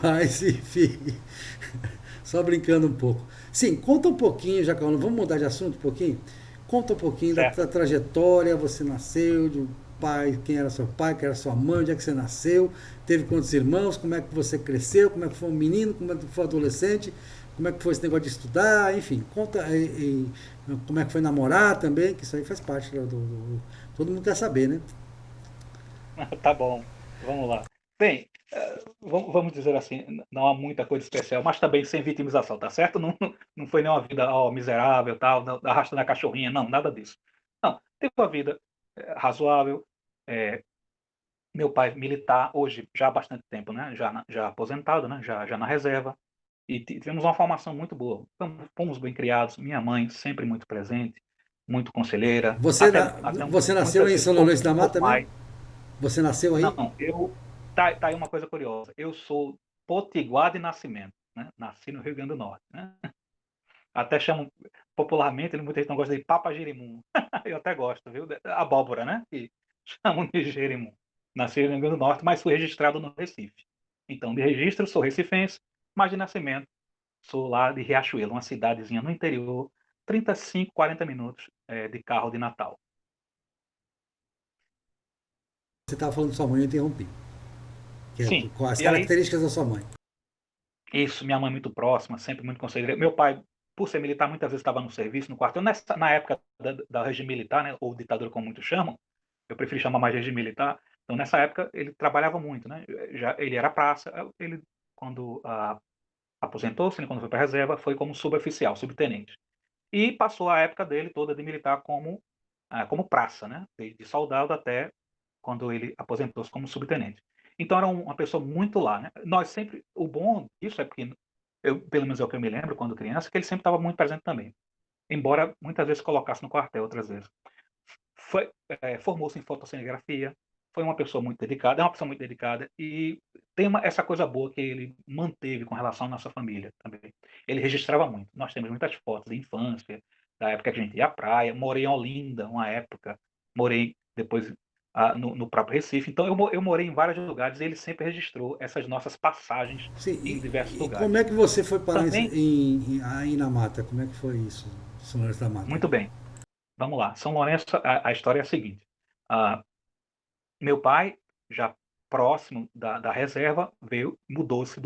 Speaker 1: Mas, enfim, só brincando um pouco. Sim, conta um pouquinho, Jacaúna, vamos mudar de assunto um pouquinho? Conta um pouquinho da
Speaker 2: Certo.
Speaker 1: trajetória, você nasceu, de um pai, quem era seu pai, quem era sua mãe, onde é que você nasceu, teve quantos irmãos, como é que você cresceu, como é que foi um menino, como é que foi um adolescente, como é que foi esse negócio de estudar, enfim, conta como é que foi namorar também, que isso aí faz parte todo mundo quer saber, né?
Speaker 2: Tá bom. Vamos lá. Bem, vamos dizer assim, não há muita coisa especial, mas também sem vitimização, tá certo? Não, não foi nenhuma vida miserável, tal, arrastando a cachorrinha, não, nada disso. Não, teve uma vida razoável. é, Meu pai militar, hoje já há bastante tempo, né? Já aposentado, né? Já na reserva. E tivemos uma formação muito boa. Fomos bem criados. Minha mãe sempre muito presente, muito conselheira,
Speaker 1: Você,
Speaker 2: até
Speaker 1: você nasceu
Speaker 2: muitas
Speaker 1: em
Speaker 2: vezes
Speaker 1: São Lourenço da
Speaker 2: um pouco
Speaker 1: Mata mesmo?
Speaker 2: mais.
Speaker 1: Você nasceu aí?
Speaker 2: Não, tá aí uma coisa curiosa. Eu sou potiguar de nascimento. né? Nasci no Rio Grande do Norte, né? Até chamam popularmente, muita gente não gosta de papa-jerimum. Eu até gosto, viu? Abóbora, né? Que chamam de jerimum. Nasci no Rio Grande do Norte, mas fui registrado no Recife. Então, de registro, sou recifense, mas de nascimento, sou lá de Riachuelo, uma cidadezinha no interior, 35, 40 minutos de carro de Natal.
Speaker 1: Você estava falando de sua mãe, eu interrompi. Que é,
Speaker 2: Sim,
Speaker 1: com as
Speaker 2: e aí,
Speaker 1: características da sua mãe.
Speaker 2: isso, minha mãe muito próxima, sempre muito conselheira. Meu pai, por ser militar, muitas vezes estava no serviço, no quartel. Na época da regime militar, né, ou ditadura, como muitos chamam, eu prefiro chamar mais de regime militar. Então, nessa época, ele trabalhava muito, né? Ele era praça. Ele, quando aposentou-se, né, quando foi para a reserva, foi como suboficial, subtenente. E passou a época dele toda de militar como praça, né? De soldado até quando ele aposentou-se como subtenente. Então era uma pessoa muito lá, né? Nós sempre, o bom disso é porque eu, pelo menos é o que eu me lembro quando criança, que ele sempre estava muito presente também, embora muitas vezes colocasse no quartel, outras vezes. Formou-se em fotocinegrafia, foi uma pessoa muito dedicada, é uma pessoa muito dedicada e tem essa coisa boa que ele manteve com relação à nossa família também. Ele registrava muito. Nós temos muitas fotos de infância, da época que a gente ia à praia. Morei em Olinda, uma época. Morei depois no próprio Recife. Então eu morei em vários lugares e ele sempre registrou essas nossas passagens
Speaker 1: Sim,
Speaker 2: em diversos
Speaker 1: e como
Speaker 2: lugares.
Speaker 1: é que você foi parar
Speaker 2: Também,
Speaker 1: aí na mata? Como é que foi isso, São Lourenço da Mata?
Speaker 2: muito bem. Vamos lá. São Lourenço, a história é a seguinte. Ah, Meu pai, já próximo da reserva, mudou-se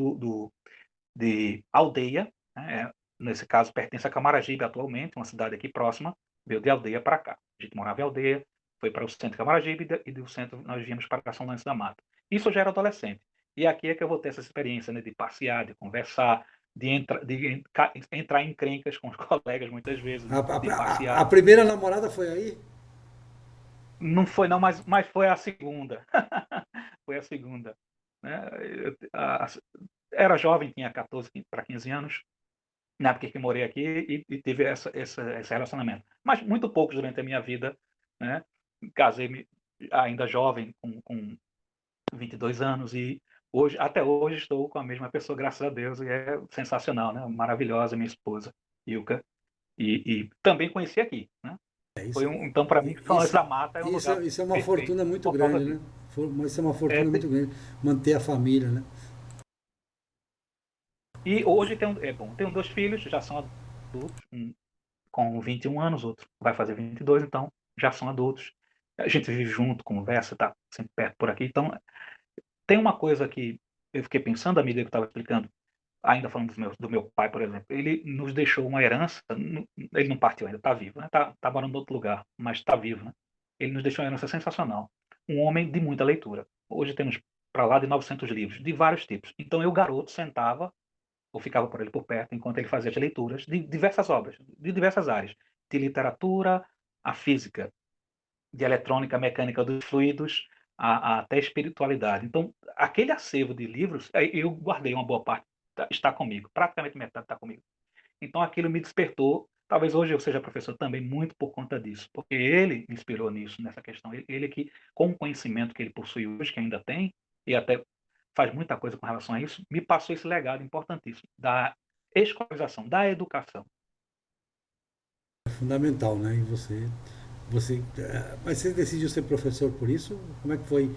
Speaker 2: de aldeia, né? Nesse caso pertence a Camaragibe atualmente, uma cidade aqui próxima, veio de aldeia para cá. A gente morava em aldeia, foi para o centro de Camaragibe e do centro nós viemos para São Lourenço da Mata. Isso eu já era adolescente. E aqui é que eu vou ter essa experiência, né, de passear, de conversar, entrar em encrencas com os colegas muitas vezes,
Speaker 1: A,
Speaker 2: né, de
Speaker 1: a
Speaker 2: passear.
Speaker 1: primeira namorada foi aí?
Speaker 2: Não foi não, mas foi a segunda. Foi a segunda. Né? Era jovem, tinha 14 para 15 anos, na época que morei aqui, e tive esse relacionamento. Mas muito poucos durante a minha vida. Né? Casei-me ainda jovem, com 22 anos, e até hoje estou com a mesma pessoa, graças a Deus, e é sensacional, né? Maravilhosa, minha esposa, Ilka. E também conheci aqui. Né?
Speaker 1: É, isso,
Speaker 2: Então, para mim, São Luís
Speaker 1: isso,
Speaker 2: da Mata é um lugar
Speaker 1: isso é uma
Speaker 2: perfeito
Speaker 1: fortuna muito
Speaker 2: por causa
Speaker 1: grande, né?
Speaker 2: disso.
Speaker 1: Isso é uma
Speaker 2: É,
Speaker 1: fortuna muito grande, manter a família, né?
Speaker 2: e hoje tenho dois filhos, já são adultos, um com 21 anos, outro vai fazer 22, então já são adultos. A gente vive junto, conversa, tá sempre perto por aqui. Então, tem uma coisa que eu fiquei pensando, à medida que eu estava explicando, ainda falando do meu pai, por exemplo, ele nos deixou uma herança, ele não partiu ainda, está vivo, né? Tá morando em outro lugar, mas está vivo, né? Ele nos deixou uma herança sensacional. Um homem de muita leitura. Hoje temos para lá de 900 livros, de vários tipos. Então, eu, garoto, sentava ou ficava por ele por perto, enquanto ele fazia as leituras de diversas obras, de diversas áreas, de literatura a física, de eletrônica, mecânica dos fluidos, até espiritualidade. Então, aquele acervo de livros, eu guardei uma boa parte, está comigo, praticamente metade está comigo. Então, aquilo me despertou. Talvez hoje eu seja professor também muito por conta disso, porque ele me inspirou nisso, nessa questão. Ele que, com o conhecimento que ele possui hoje, que ainda tem, e até faz muita coisa com relação a isso, me passou esse legado importantíssimo da escolarização, da educação.
Speaker 1: É fundamental, né? E mas você decidiu ser professor por isso? Como é que foi?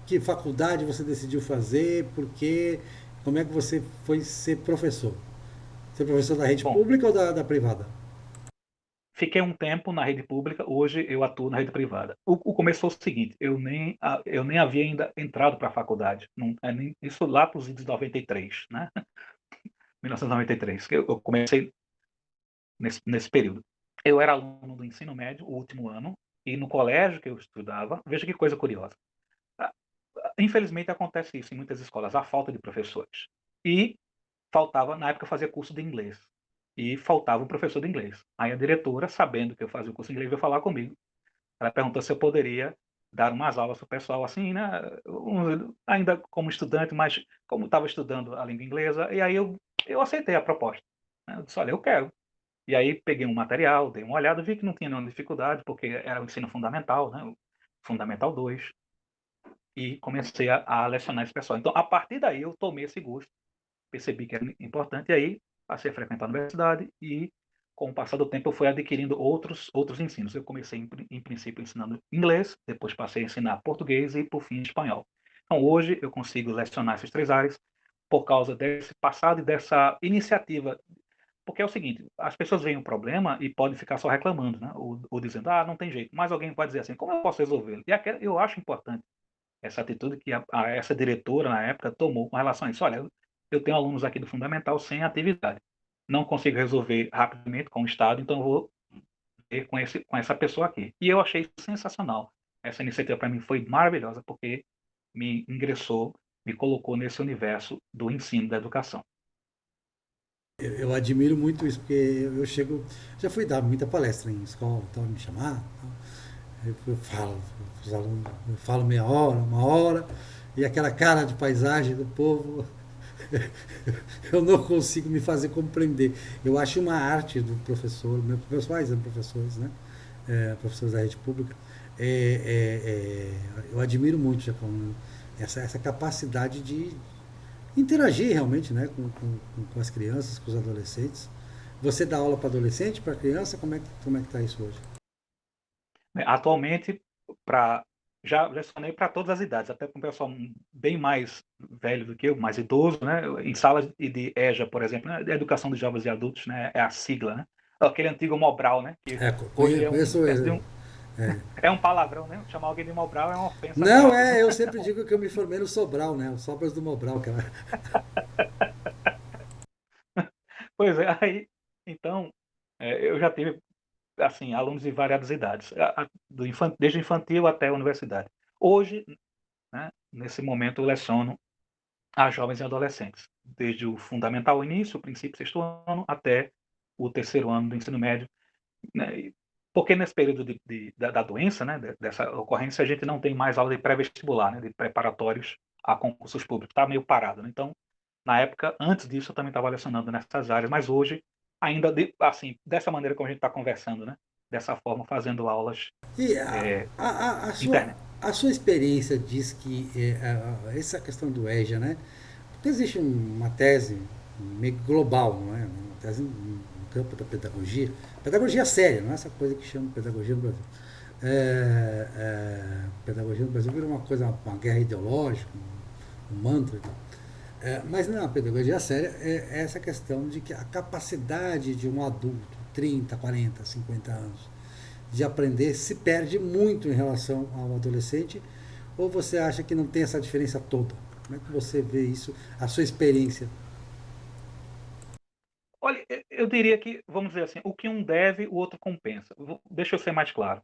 Speaker 1: Que faculdade você decidiu fazer? Por quê? Como é que você foi ser professor? Ser professor da rede
Speaker 2: Bom,
Speaker 1: pública ou da privada?
Speaker 2: fiquei um tempo na rede pública, hoje eu atuo na rede privada. O começo foi o seguinte, eu nem havia ainda entrado para a faculdade, não, isso lá para os idos de 93, né? 1993, que eu comecei nesse período. Eu era aluno do ensino médio, o último ano, e no colégio que eu estudava, veja que coisa curiosa. Infelizmente acontece isso em muitas escolas, a falta de professores. E faltava, na época eu fazia curso de inglês, e faltava um professor de inglês. Aí a diretora, sabendo que eu fazia o curso de inglês, veio falar comigo. Ela perguntou se eu poderia dar umas aulas para o pessoal, assim, né? Ainda como estudante, mas como estava estudando a língua inglesa, e aí eu aceitei a proposta. Né? Eu disse, olha, eu quero. E aí peguei um material, dei uma olhada, vi que não tinha nenhuma dificuldade, porque era o ensino fundamental, né? O Fundamental 2, e comecei a lecionar esse pessoal. Então, a partir daí, eu tomei esse gosto percebi que era importante, e aí passei a frequentar a universidade e, com o passar do tempo, eu fui adquirindo outros ensinos. Eu comecei, em princípio, ensinando inglês, depois passei a ensinar português e, por fim, espanhol. Então, hoje, eu consigo lecionar essas 3 áreas por causa desse passado e dessa iniciativa. Porque é o seguinte, as pessoas veem um problema e podem ficar só reclamando, né? Ou dizendo, ah, não tem jeito. Mas alguém pode dizer assim, como eu posso resolvê-lo? E eu acho importante essa atitude que essa diretora, na época, tomou com relação a isso. Olha, eu tenho alunos aqui do Fundamental sem atividade. Não consigo resolver rapidamente com o Estado, então eu vou ver com essa pessoa aqui. E eu achei sensacional. Essa iniciativa para mim foi maravilhosa, porque me ingressou, me colocou nesse universo do ensino da educação.
Speaker 1: Eu admiro muito isso, porque eu chego, já fui dar muita palestra em escola, então me chamar, eu falo, os alunos, eu falo meia hora, uma hora, e aquela cara de paisagem do povo, eu não consigo me fazer compreender. Eu acho uma arte do professor, meus pais eram professores, né? Professores da rede pública. Eu admiro muito, já falando, essa capacidade de interagir realmente, né, com as crianças, com os adolescentes. Você dá aula para adolescente, para criança? Como é que está isso hoje?
Speaker 2: Atualmente, pra, já lecionei para todas as idades, até para um pessoal bem mais velho do que eu, mais idoso, né? Em salas de EJA, por exemplo, né? Educação de Jovens e Adultos, né? É a sigla, né? Aquele antigo Mobral, né? Que hoje é
Speaker 1: Conheço.
Speaker 2: é um palavrão, né? Chamar alguém de Mobral é uma ofensa
Speaker 1: Não,
Speaker 2: grave, né?
Speaker 1: eu sempre digo que eu me formei no Sobral, né? Os Sobras do Mobral, cara.
Speaker 2: Pois é, aí, então, eu já tive, assim, alunos de variadas idades, desde infantil até a universidade. Hoje, né, nesse momento, eu leciono a jovens e adolescentes, desde o fundamental início, o princípio, sexto ano, até o terceiro ano do ensino médio, né? Porque nesse período da doença, né, dessa ocorrência, a gente não tem mais aula de pré-vestibular, né, de preparatórios a concursos públicos, está meio parado, né? Então, na época, antes disso, eu também estava lecionando nessas áreas, mas hoje, ainda assim, dessa maneira como a gente está conversando, né, dessa forma, fazendo aulas
Speaker 1: E a sua,
Speaker 2: internet.
Speaker 1: a sua experiência diz que essa questão do EJA, né? Porque existe uma tese meio global, não é? Uma tese no campo da pedagogia. Pedagogia séria, não é essa coisa que chama pedagogia no Brasil. Pedagogia no Brasil vira uma coisa, uma guerra ideológica, um mantra. Mas não, a pedagogia séria é essa questão de que a capacidade de um adulto, 30, 40, 50 anos, de aprender se perde muito em relação ao adolescente, ou você acha que não tem essa diferença toda? Como é que você vê isso, a sua experiência?
Speaker 2: Olha, eu diria que, vamos dizer assim, o que um deve, o outro compensa. Deixa eu ser mais claro.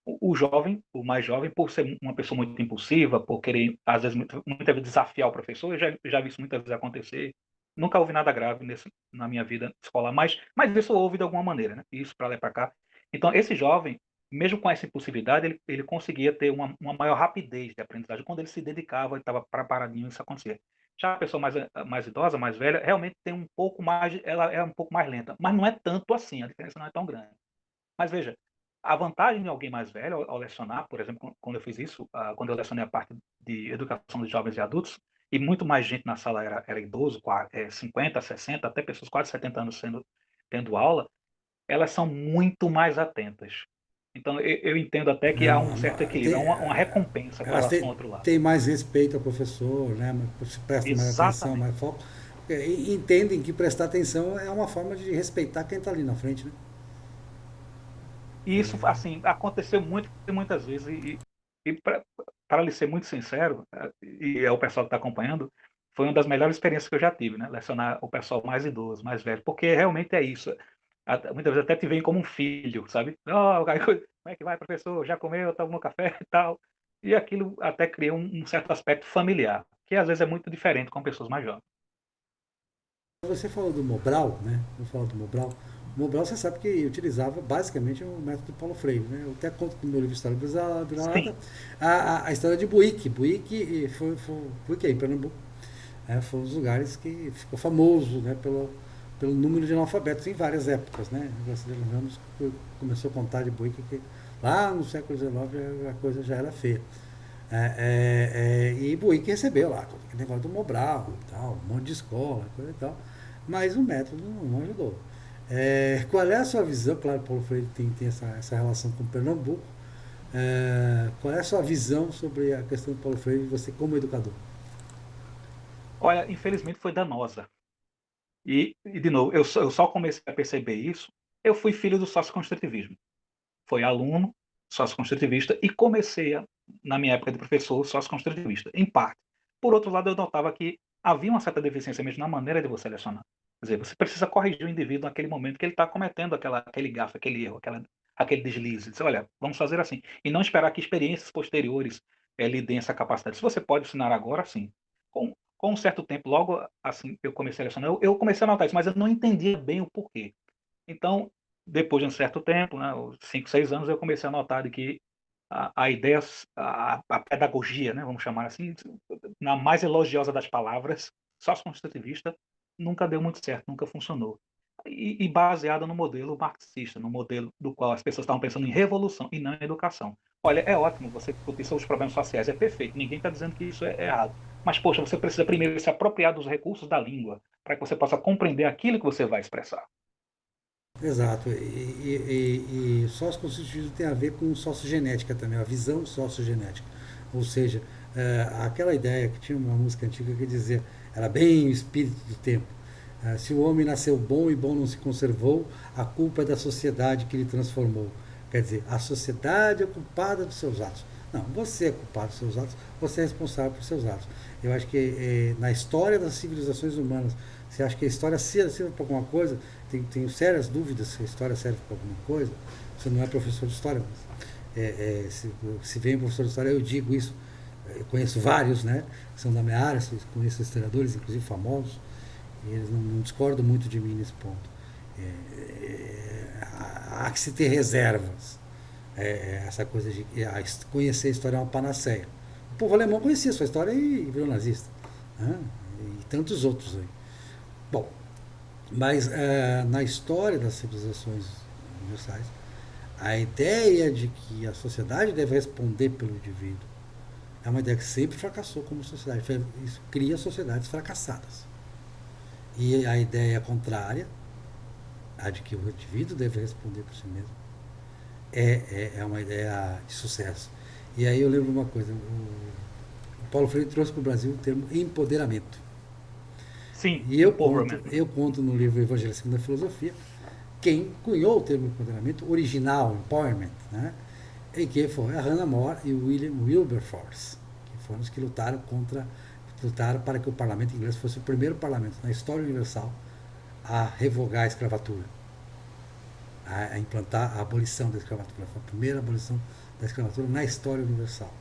Speaker 2: O jovem, o mais jovem, por ser uma pessoa muito impulsiva, por querer, às vezes, muitas vezes desafiar o professor, eu já vi isso muitas vezes acontecer. Nunca houve nada grave na minha vida escolar, mas isso houve de alguma maneira, né? Isso para lá e para cá. Então, esse jovem, mesmo com essa impulsividade, ele conseguia ter uma maior rapidez de aprendizagem. Quando ele se dedicava, ele estava preparadinho, isso acontecia. Já a pessoa mais idosa, mais velha, realmente tem um pouco mais, ela é um pouco mais lenta, mas não é tanto assim, a diferença não é tão grande. Mas veja, a vantagem de alguém mais velho ao lecionar, por exemplo, quando eu fiz isso, quando eu lecionei a parte de educação de jovens e adultos, e muito mais gente na sala era idoso, 50, 60, até pessoas quase 70 anos tendo aula, elas são muito mais atentas. Então, eu entendo até que há um certo equilíbrio, há uma recompensa com
Speaker 1: Elas
Speaker 2: relação
Speaker 1: têm,
Speaker 2: ao outro lado.
Speaker 1: têm mais respeito ao professor, né? Prestam mais atenção,
Speaker 2: Exatamente.
Speaker 1: mais foco. E entendem que prestar atenção é uma forma de respeitar quem está ali na frente, né?
Speaker 2: E isso, assim, aconteceu muitas vezes. E para lhe ser muito sincero, e é o pessoal que está acompanhando, foi uma das melhores experiências que eu já tive, né? Lecionar o pessoal mais idoso, mais velho, porque realmente é isso. Muitas vezes até te veem como um filho, sabe? Oh, como é que vai, professor? Já comeu? Tomou café e tal. E aquilo até cria um certo aspecto familiar, que às vezes é muito diferente com pessoas mais jovens.
Speaker 1: Você falou do Mobral, né? Eu falo do Mobral. O Mobral você sabe que utilizava basicamente o método Paulo Freire, né? Eu até conto no meu livro História Brasileira
Speaker 2: Sim,
Speaker 1: a história de Buíque. Buíque Buíque aí, em Pernambuco. Foi um dos lugares que ficou famoso, né? Pelo número de analfabetos em várias épocas, né? O Graciliano Ramos começou a contar de Buíque que lá no século XIX a coisa já era feia. E Buick recebeu lá, todo aquele negócio do Mobral e tal, um monte de escola, coisa e tal. Mas o método não ajudou. Qual é a sua visão? Claro, Paulo Freire tem essa relação com Pernambuco. Qual é a sua visão sobre a questão do Paulo Freire e você como educador?
Speaker 2: Olha, infelizmente foi danosa. E de novo, eu só comecei a perceber isso. Eu fui filho do sócio-construtivismo. Foi aluno sócio-construtivista e comecei, na minha época de professor, sócio-construtivista, em parte. Por outro lado, eu notava que havia uma certa deficiência mesmo na maneira de você lecionar. Quer dizer, você precisa corrigir o indivíduo naquele momento que ele está cometendo aquele gafe, aquele erro, aquele deslize. Dizer, olha, vamos fazer assim. E não esperar que experiências posteriores lhe deem essa capacidade. Se você pode ensinar agora, sim. Com um certo tempo, logo assim eu comecei a lecionar, eu comecei a notar isso, mas eu não entendia bem o porquê. Então, depois de um certo tempo, né, uns 5, 6 anos, eu comecei a notar de que a ideia, a pedagogia, né, vamos chamar assim, na mais elogiosa das palavras, sócio-construtivista, nunca deu muito certo, nunca funcionou. E baseada no modelo marxista, no modelo do qual as pessoas estavam pensando em revolução e não em educação. Olha, é ótimo você discutir sobre os problemas sociais, é perfeito, ninguém está dizendo que isso é errado. Mas, poxa, você precisa primeiro se apropriar dos recursos da língua para que você possa compreender aquilo que você vai expressar.
Speaker 1: Exato. E sócio constitutivo tem a ver com sociogenética também, a visão sociogenética. Ou seja, aquela ideia que tinha uma música antiga que dizia, era bem o espírito do tempo. Se o homem nasceu bom e bom não se conservou, a culpa é da sociedade que lhe transformou. Quer dizer, a sociedade é culpada dos seus atos. Não, você é culpado dos seus atos, você é responsável por seus atos. Eu acho que na história das civilizações humanas, você acha que a história serve para alguma coisa? Tenho sérias dúvidas se a história serve para alguma coisa. Você não é professor de história, mas se vem professor de história, eu digo isso. Eu conheço vários, né? Que são da minha área, conheço historiadores, inclusive famosos, e eles não discordam muito de mim nesse ponto. Há que se ter reservas. Essa coisa de conhecer a história é uma panaceia. O povo alemão conhecia a sua história e virou nazista. Né? E tantos outros aí. Bom, mas na história das civilizações universais, a ideia de que a sociedade deve responder pelo indivíduo é uma ideia que sempre fracassou como sociedade. Isso cria sociedades fracassadas. E a ideia contrária, a de que o indivíduo deve responder por si mesmo, é uma ideia de sucesso. E aí eu lembro uma coisa: o Paulo Freire trouxe para o Brasil o termo empoderamento.
Speaker 2: Sim,
Speaker 1: E
Speaker 2: empowerment.
Speaker 1: eu conto no livro Evangelho segundo a Filosofia quem cunhou o termo empoderamento original, empowerment, né? E que foi a Hannah More e o William Wilberforce, que foram os que lutaram para que o parlamento inglês fosse o primeiro parlamento na história universal a revogar a escravatura, a implantar a abolição da escravatura. Foi a primeira abolição da escravatura na história universal.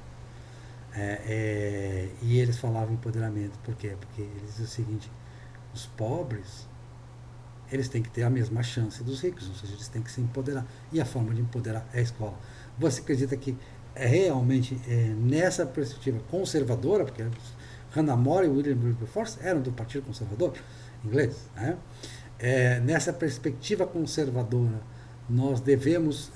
Speaker 1: E eles falavam empoderamento, por quê? Porque eles diziam o seguinte: os pobres eles têm que ter a mesma chance dos ricos, ou seja, eles têm que se empoderar. E a forma de empoderar é a escola. Você acredita que realmente nessa perspectiva conservadora, porque Hannah More e William Wilberforce eram do Partido Conservador inglês, né? Nessa perspectiva conservadora, nós devemos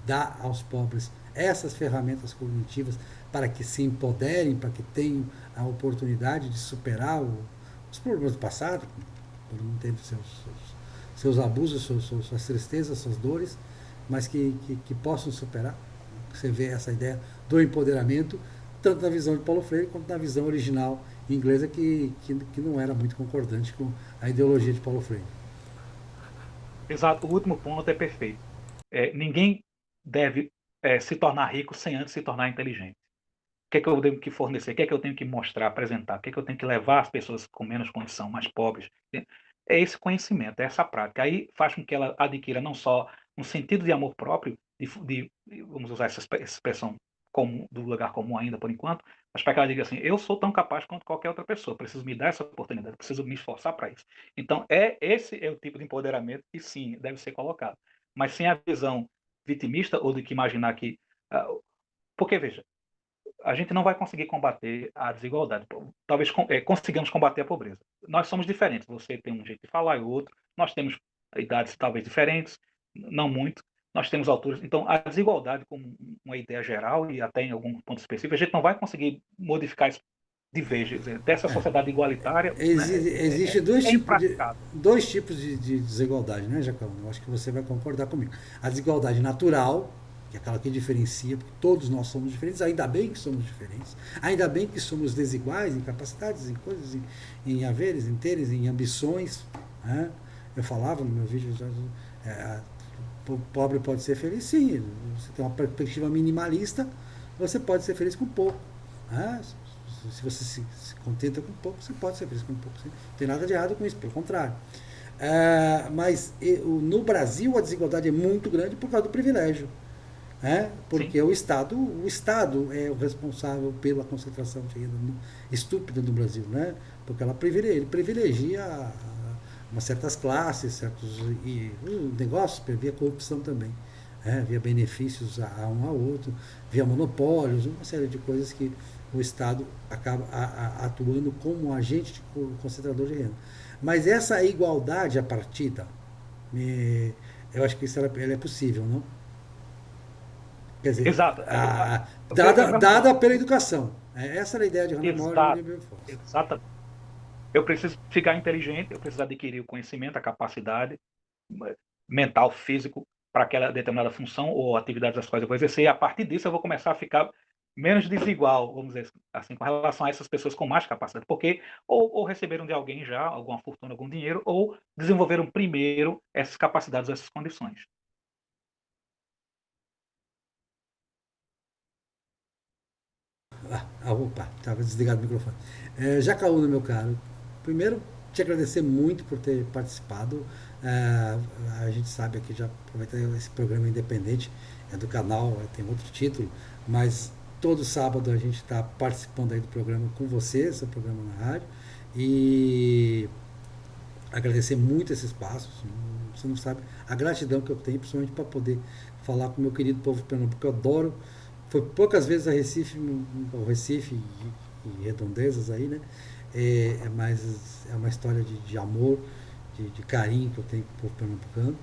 Speaker 1: dar aos pobres essas ferramentas cognitivas para que se empoderem, para que tenham a oportunidade de superar os problemas do passado. Todo mundo teve seus abusos, suas tristezas, suas dores, mas que possam superar. Você vê essa ideia do empoderamento, tanto na visão de Paulo Freire quanto na visão original inglesa, que não era muito concordante com a ideologia de Paulo Freire.
Speaker 2: Exato, o último ponto é perfeito. Ninguém deve se tornar rico sem antes se tornar inteligente. O que é que eu tenho que fornecer? O que é que eu tenho que mostrar, apresentar? O que é que eu tenho que levar às pessoas com menos condição, mais pobres? É esse conhecimento, é essa prática. Aí faz com que ela adquira não só um sentido de amor próprio, vamos usar essa expressão comum, do lugar comum ainda por enquanto, mas para que ela diga assim: eu sou tão capaz quanto qualquer outra pessoa, preciso me dar essa oportunidade, preciso me esforçar para isso. Então, esse é o tipo de empoderamento que sim, deve ser colocado. Mas sem a visão vitimista ou de que imaginar que. Porque, veja, a gente não vai conseguir combater a desigualdade. Talvez consigamos combater a pobreza. Nós somos diferentes. Você tem um jeito de falar e o outro. Nós temos idades talvez diferentes, não muito, nós temos alturas. Então, a desigualdade, como uma ideia geral e até em algum ponto específico, a gente não vai conseguir modificar isso de vez. Quer dizer, dessa sociedade igualitária, né,
Speaker 1: Existe
Speaker 2: é impraticável.
Speaker 1: dois tipos de desigualdade, né, Jacão? Eu acho que você vai concordar comigo. A desigualdade natural, que é aquela que diferencia, porque todos nós somos diferentes, ainda bem que somos diferentes, ainda bem que somos desiguais em capacidades, em coisas, em haveres, em teres, em ambições. Né? Eu falava no meu vídeo, é, o pobre pode ser feliz, sim. Você tem uma perspectiva minimalista, você pode ser feliz com pouco. Né? Se você se contenta com pouco, você pode ser feliz com pouco. Sim. Não tem nada de errado com isso, pelo contrário. Mas no Brasil a desigualdade é muito grande por causa do privilégio.
Speaker 2: Sim,
Speaker 1: Porque o Estado é o responsável pela concentração de renda estúpida no Brasil. Né? Porque ele privilegia umas certas classes, certos negócios, via corrupção também. Via benefícios a um ao outro, via monopólios, uma série de coisas que o Estado acaba atuando como agente de concentrador de renda. Mas essa igualdade a partida, eu acho que isso ela é possível, não? Quer dizer,
Speaker 2: exato. Eu
Speaker 1: dada pela educação. Essa era a ideia de Hannah More e
Speaker 2: exato,
Speaker 1: William Force.
Speaker 2: exatamente. Eu preciso ficar inteligente, eu preciso adquirir o conhecimento, a capacidade mental, físico, para aquela determinada função ou atividade das quais eu vou exercer, e a partir disso eu vou começar a ficar menos desigual, vamos dizer assim, com relação a essas pessoas com mais capacidade, porque ou receberam de alguém já alguma fortuna, algum dinheiro, ou desenvolveram primeiro essas capacidades, essas condições.
Speaker 1: Opa, estava desligado o microfone. Jacaúna, meu caro, primeiro te agradecer muito por ter participado. A gente sabe aqui, já aproveitando esse programa independente, é do canal, tem outro título, mas todo sábado a gente está participando aí do programa com você, seu programa na rádio, e agradecer muito esse espaço. Você não sabe a gratidão que eu tenho, principalmente para poder falar com o meu querido povo pernambuco. Eu adoro. Foi poucas vezes a Recife, ao Recife e redondezas aí, né? Mas é uma história de amor, de carinho que eu tenho com o povo pernambucano.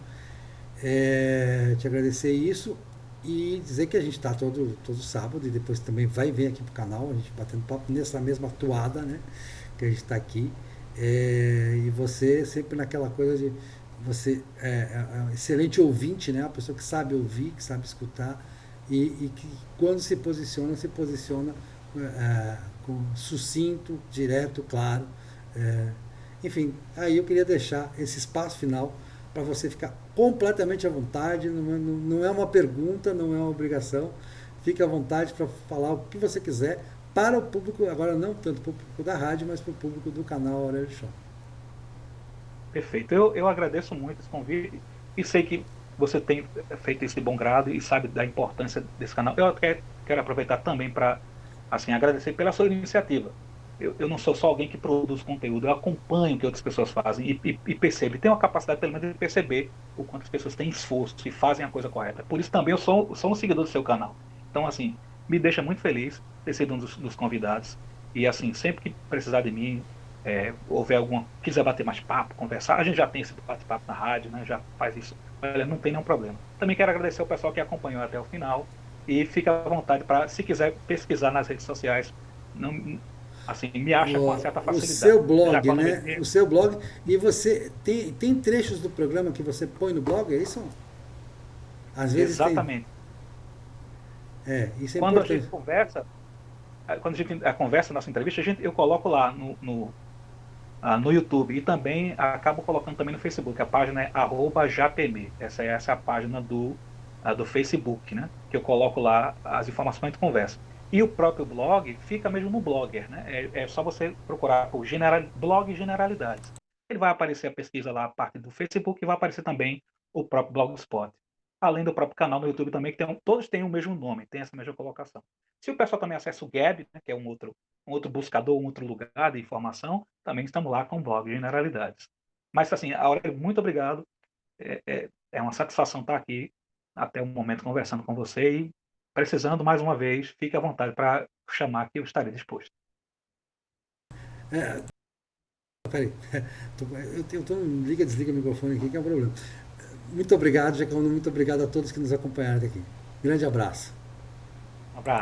Speaker 1: Te agradecer isso e dizer que a gente está todo sábado e depois também vai vir aqui pro canal, a gente batendo papo nessa mesma toada, né? Que a gente está aqui. E você sempre naquela coisa de você é um excelente ouvinte, né? Uma pessoa que sabe ouvir, que sabe escutar e que quando se posiciona com sucinto, direto, claro. É, Enfim, aí eu queria deixar esse espaço final para você ficar completamente à vontade. Não é uma pergunta, não é uma obrigação. Fique à vontade para falar o que você quiser para o público, agora não tanto para o público da rádio, mas para o público do canal Aurélio Show.
Speaker 2: Perfeito. Eu agradeço muito esse convite e sei que você tem feito isso de bom grado e sabe da importância desse canal. Eu até quero aproveitar também para assim agradecer pela sua iniciativa. Eu não sou só alguém que produz conteúdo, eu acompanho o que outras pessoas fazem e percebo, e tenho a capacidade pelo menos de perceber o quanto as pessoas têm esforço e fazem a coisa correta. Por isso também eu sou um seguidor do seu canal. Então, assim, me deixa muito feliz ter sido um dos convidados. E, assim, sempre que precisar de mim, houver alguma, quiser bater mais papo, conversar, a gente já tem esse bate-papo na rádio, né? Já faz isso. Olha, não tem nenhum problema. Também quero agradecer ao pessoal que acompanhou até o final e fica à vontade para, se quiser pesquisar nas redes sociais, não, assim, me acha com uma certa
Speaker 1: O seu
Speaker 2: facilidade.
Speaker 1: blog,
Speaker 2: Jacob
Speaker 1: né? O
Speaker 2: Medeiros,
Speaker 1: seu blog. E você tem trechos do programa que você põe no blog, é isso? Às vezes tem.
Speaker 2: exatamente.
Speaker 1: Isso é
Speaker 2: Quando a
Speaker 1: importante.
Speaker 2: gente conversa, quando a gente conversa, nossa entrevista, eu coloco lá no YouTube e também acabo colocando também no Facebook. A página é @japeme. Essa é a página do Facebook, né? Que eu coloco lá as informações de conversa. E o próprio blog fica mesmo no Blogger, né? É só você procurar por blog Generalidades. Ele vai aparecer a pesquisa lá, a parte do Facebook, e vai aparecer também o próprio Blogspot. Além do próprio canal no YouTube também, que todos têm o mesmo nome, tem essa mesma colocação. Se o pessoal também acessa o Gab, né, que é um outro buscador, um outro lugar de informação, também estamos lá com o blog Generalidades. Mas, assim, Aurélio, muito obrigado. É uma satisfação estar aqui até o momento conversando com você e precisando, mais uma vez, fique à vontade para chamar que eu estarei disposto.
Speaker 1: Peraí, eu tô liga, desliga o microfone aqui que é um problema. Muito obrigado, Jacono. Muito obrigado a todos que nos acompanharam aqui. Grande abraço.
Speaker 2: Um abraço.